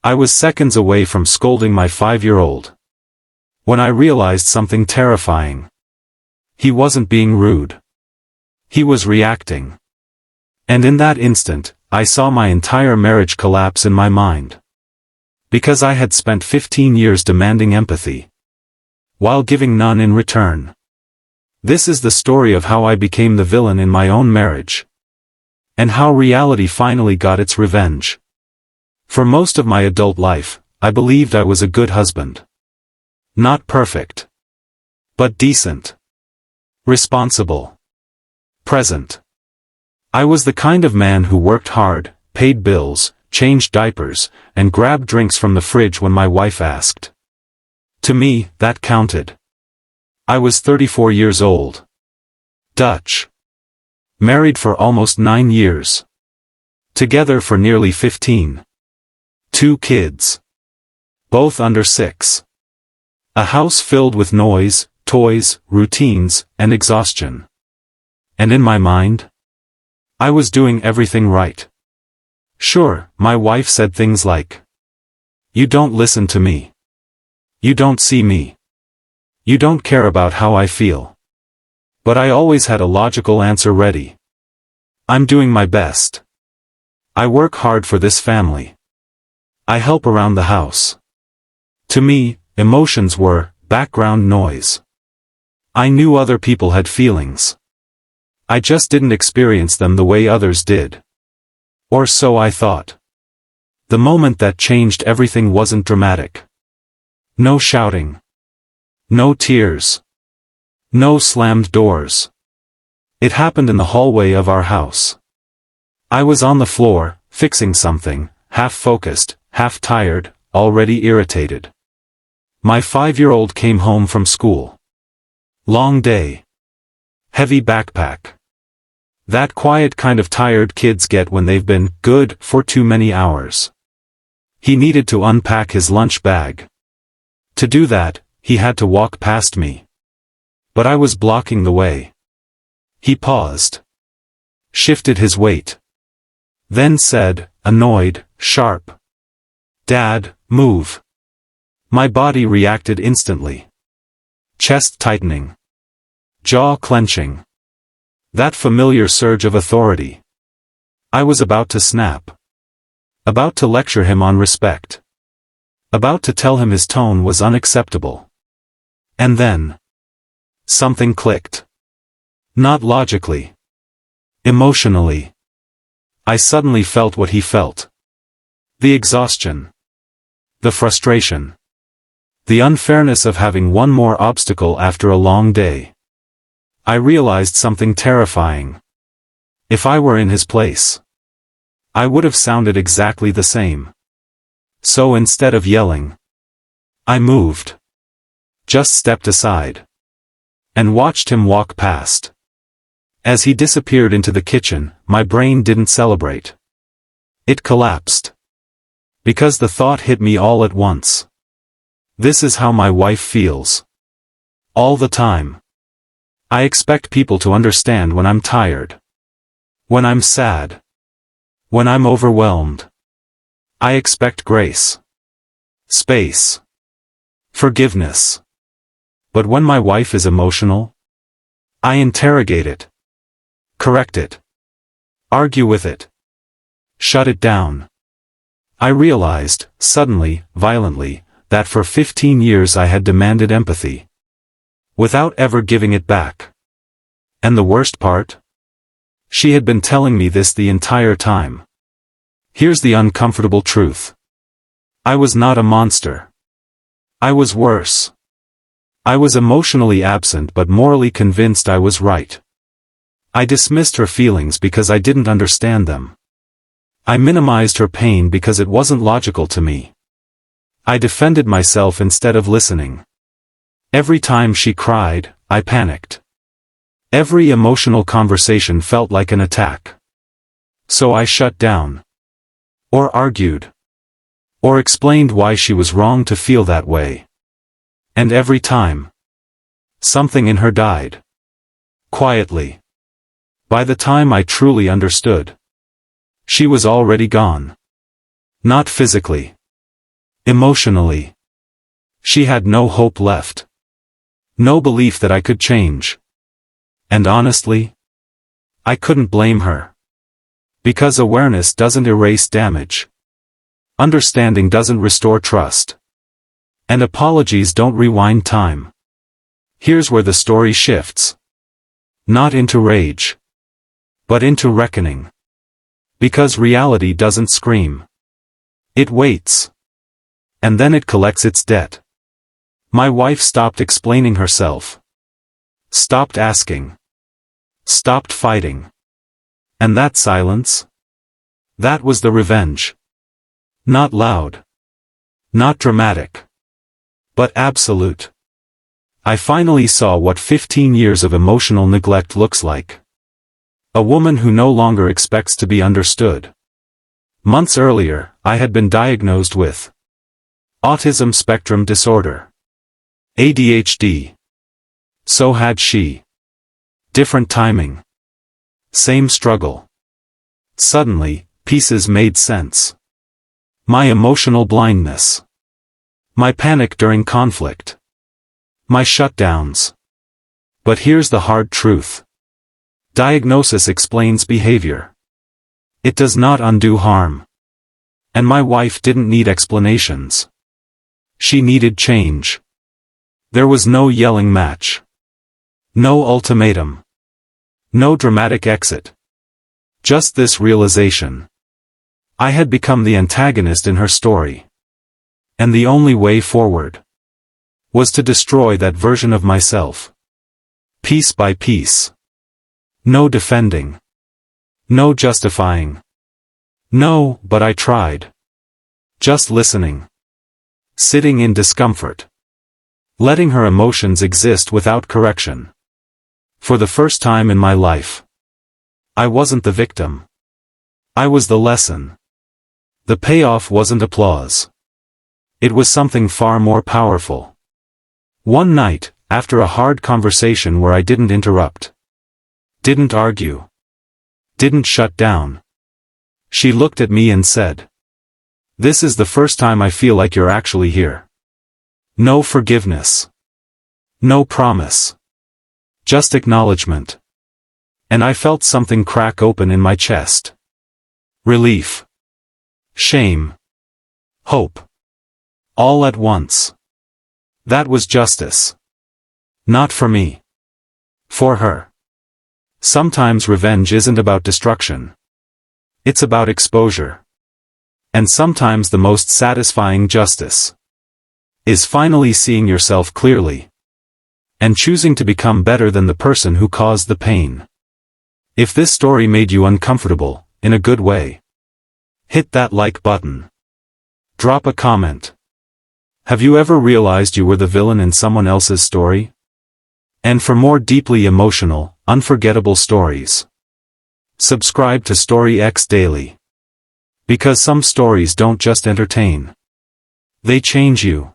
I was seconds away from scolding my 5-year-old. When I realized something terrifying. He wasn't being rude. He was reacting. And in that instant, I saw my entire marriage collapse in my mind. Because I had spent 15 years demanding empathy, while giving none in return. This is the story of how I became the villain in my own marriage. And how reality finally got its revenge. For most of my adult life, I believed I was a good husband. Not perfect. But decent. Responsible. Present. I was the kind of man who worked hard, paid bills, changed diapers, and grabbed drinks from the fridge when my wife asked. To me, that counted. I was 34 years old. Dutch. Married for almost 9 years. Together for nearly 15. 2 kids. Both under 6. A house filled with noise, toys, routines, and exhaustion. And in my mind, I was doing everything right. Sure, my wife said things like, "You don't listen to me. You don't see me. You don't care about how I feel." But I always had a logical answer ready. I'm doing my best. I work hard for this family. I help around the house. To me, emotions were background noise. I knew other people had feelings. I just didn't experience them the way others did. Or so I thought. The moment that changed everything wasn't dramatic. No shouting. No tears. No slammed doors. It happened in the hallway of our house. I was on the floor, fixing something, half-focused, half-tired, already irritated. My 5-year-old came home from school. Long day. Heavy backpack. That quiet kind of tired kids get when they've been good for too many hours. He needed to unpack his lunch bag. To do that, he had to walk past me. But I was blocking the way. He paused. Shifted his weight. Then said, annoyed, sharp, "Dad, move." My body reacted instantly. Chest tightening. Jaw clenching. That familiar surge of authority. I was about to snap. About to lecture him on respect. About to tell him his tone was unacceptable. And then, something clicked. Not logically. Emotionally. I suddenly felt what he felt. The exhaustion. The frustration. The unfairness of having one more obstacle after a long day. I realized something terrifying. If I were in his place, I would have sounded exactly the same. So instead of yelling, I moved. Just stepped aside. And watched him walk past. As he disappeared into the kitchen, my brain didn't celebrate. It collapsed. Because the thought hit me all at once. This is how my wife feels. All the time. I expect people to understand when I'm tired. When I'm sad. When I'm overwhelmed. I expect grace. Space. Forgiveness. But when my wife is emotional, I interrogate it. Correct it. Argue with it. Shut it down. I realized, suddenly, violently, that for 15 years I had demanded empathy. Without ever giving it back. And the worst part? She had been telling me this the entire time. Here's the uncomfortable truth. I was not a monster. I was worse. I was emotionally absent but morally convinced I was right. I dismissed her feelings because I didn't understand them. I minimized her pain because it wasn't logical to me. I defended myself instead of listening. Every time she cried, I panicked. Every emotional conversation felt like an attack. So I shut down. Or argued. Or explained why she was wrong to feel that way. And every time, something in her died. Quietly. By the time I truly understood, she was already gone. Not physically. Emotionally. She had no hope left. No belief that I could change. And honestly, I couldn't blame her. Because awareness doesn't erase damage. Understanding doesn't restore trust. And apologies don't rewind time. Here's where the story shifts. Not into rage. But into reckoning. Because reality doesn't scream. It waits. And then it collects its debt. My wife stopped explaining herself. Stopped asking. Stopped fighting. And that silence? That was the revenge. Not loud. Not dramatic. But absolute. I finally saw what 15 years of emotional neglect looks like. A woman who no longer expects to be understood. Months earlier, I had been diagnosed with autism spectrum disorder. ADHD. So had she. Different timing. Same struggle. Suddenly, pieces made sense. My emotional blindness. My panic during conflict. My shutdowns. But here's the hard truth. Diagnosis explains behavior. It does not undo harm. And my wife didn't need explanations. She needed change. There was no yelling match. No ultimatum. No dramatic exit. Just this realization. I had become the antagonist in her story. And the only way forward was to destroy that version of myself. Piece by piece. No defending. No justifying. No, but I tried. Just listening. Sitting in discomfort. Letting her emotions exist without correction. For the first time in my life, I wasn't the victim. I was the lesson. The payoff wasn't applause. It was something far more powerful. One night, after a hard conversation where I didn't interrupt, didn't argue, didn't shut down, she looked at me and said, "This is the first time I feel like you're actually here. No forgiveness. No promise. Just acknowledgement." And I felt something crack open in my chest. Relief. Shame. Hope. All at once. That was justice. Not for me. For her. Sometimes revenge isn't about destruction. It's about exposure. And sometimes the most satisfying justice is finally seeing yourself clearly. And choosing to become better than the person who caused the pain. If this story made you uncomfortable, in a good way, hit that like button. Drop a comment. Have you ever realized you were the villain in someone else's story? And for more deeply emotional, unforgettable stories, subscribe to Story X Daily. Because some stories don't just entertain. They change you.